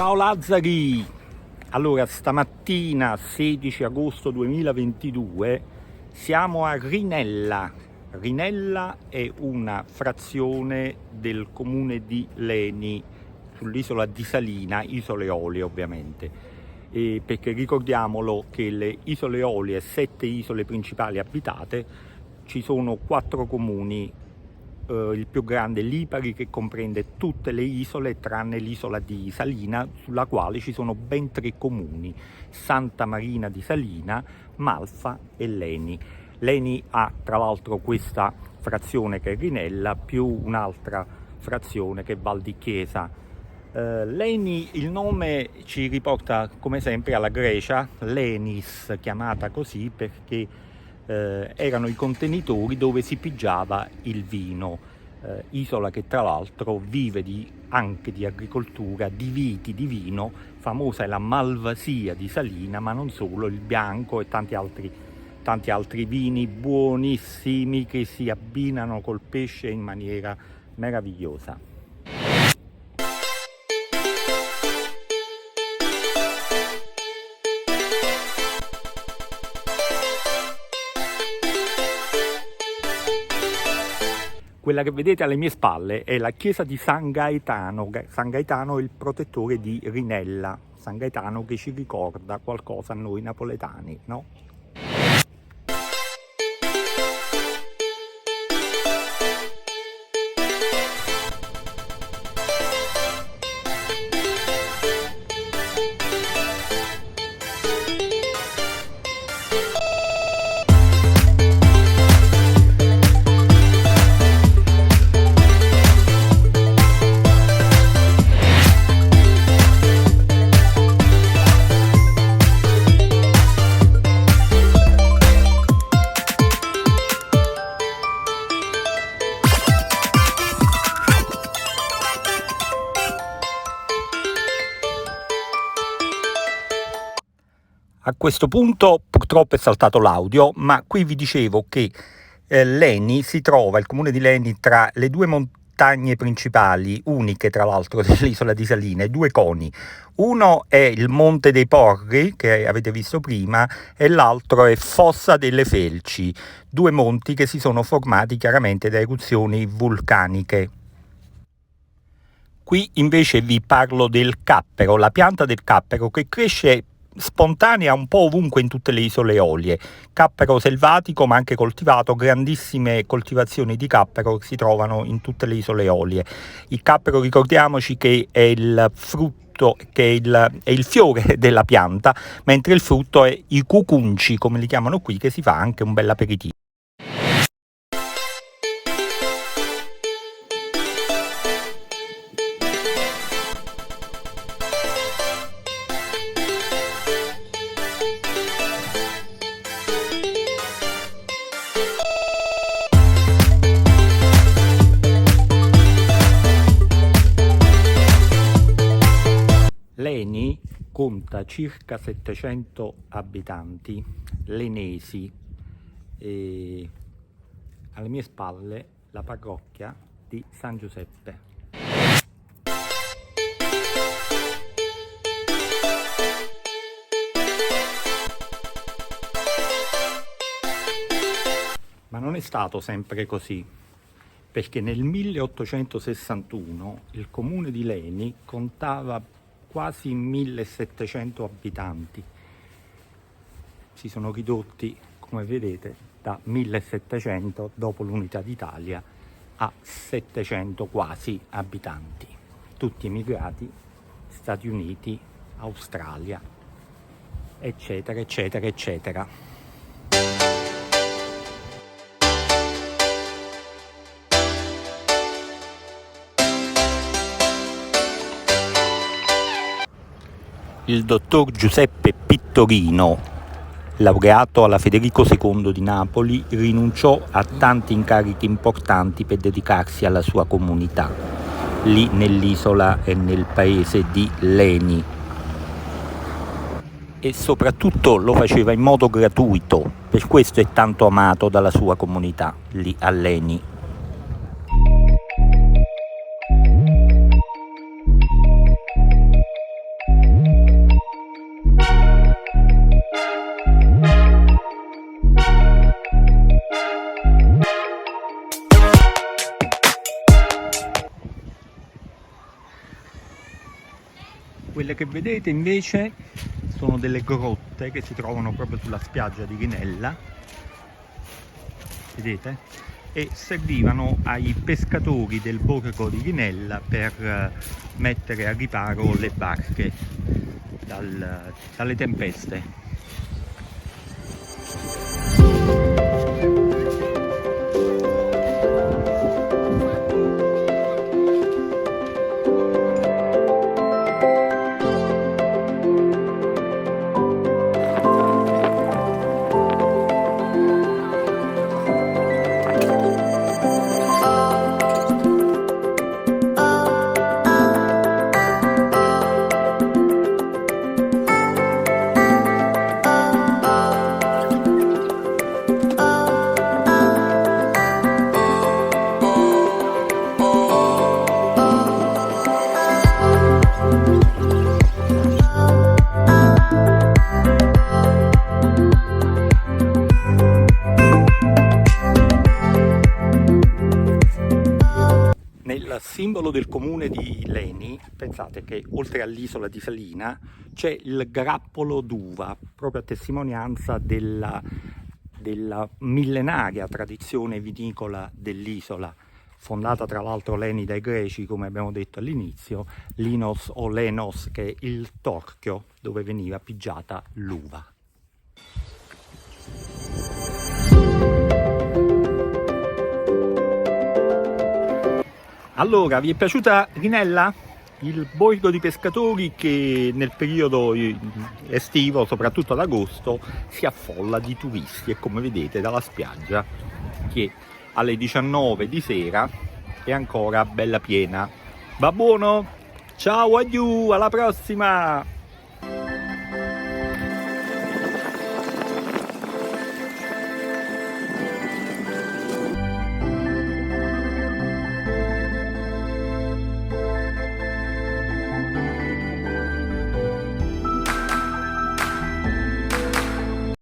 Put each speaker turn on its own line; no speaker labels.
Ciao Lazzari! Allora, stamattina 16 agosto 2022 siamo a Rinella. Rinella è una frazione del comune di Leni, sull'isola di Salina, Isole Eolie ovviamente. Perché ricordiamolo che le Isole Eolie, 7 isole principali abitate, ci sono 4 comuni. Il più grande Lipari, che comprende tutte le isole tranne l'isola di Salina, sulla quale ci sono ben 3 comuni: Santa Marina di Salina, Malfa e Leni. Leni ha tra l'altro questa frazione che è Rinella più un'altra frazione che è Val di Chiesa. Leni, il nome ci riporta come sempre alla Grecia, Lenis chiamata così perché erano i contenitori dove si pigiava il vino, isola che tra l'altro vive anche di agricoltura, di viti, di vino. Famosa è la Malvasia di Salina, ma non solo, il bianco e tanti altri vini buonissimi che si abbinano col pesce in maniera meravigliosa. Quella che vedete alle mie spalle è la chiesa di San Gaetano. San Gaetano è il protettore di Rinella. San Gaetano che ci ricorda qualcosa a noi napoletani, no? A questo punto purtroppo è saltato l'audio, ma qui vi dicevo che Leni si trova, il comune di Leni, tra le 2 montagne principali, uniche tra l'altro dell'isola di Salina, 2 coni. Uno è il Monte dei Porri, che avete visto prima, e l'altro è Fossa delle Felci, 2 monti che si sono formati chiaramente da eruzioni vulcaniche. Qui invece vi parlo del cappero, la pianta del cappero che cresce spontanea un po' ovunque in tutte le isole Eolie. Cappero selvatico ma anche coltivato, grandissime coltivazioni di cappero si trovano in tutte le isole Eolie. Il cappero, ricordiamoci che è il frutto, che è il fiore della pianta, mentre il frutto è i cucunci, come li chiamano qui, che si fa anche un bel aperitivo. Leni conta circa 700 abitanti, lenesi, e alle mie spalle la parrocchia di San Giuseppe. Ma non è stato sempre così, perché nel 1861 il comune di Leni contava quasi 1700 abitanti. Si sono ridotti, come vedete, da 1700 dopo l'unità d'Italia a 700 quasi abitanti, tutti emigrati, Stati Uniti, Australia, eccetera, eccetera, eccetera. Il dottor Giuseppe Pittorino, laureato alla Federico II di Napoli, rinunciò a tanti incarichi importanti per dedicarsi alla sua comunità, lì nell'isola e nel paese di Leni. E soprattutto lo faceva in modo gratuito, per questo è tanto amato dalla sua comunità lì a Leni. Quelle che vedete invece sono delle grotte che si trovano proprio sulla spiaggia di Rinella, vedete? E servivano ai pescatori del borgo di Rinella per mettere a riparo le barche dalle tempeste. Nel simbolo del comune di Leni, pensate che oltre all'isola di Salina c'è il grappolo d'uva, proprio a testimonianza della millenaria tradizione vinicola dell'isola, fondata tra l'altro Leni dai greci, come abbiamo detto all'inizio, Linos o Lenos, che è il torchio dove veniva pigiata l'uva. Allora, vi è piaciuta Rinella? Il borgo di pescatori che nel periodo estivo, soprattutto ad agosto, si affolla di turisti e come vedete dalla spiaggia che alle 19 di sera è ancora bella piena. Va buono? Ciao, adieu, alla prossima!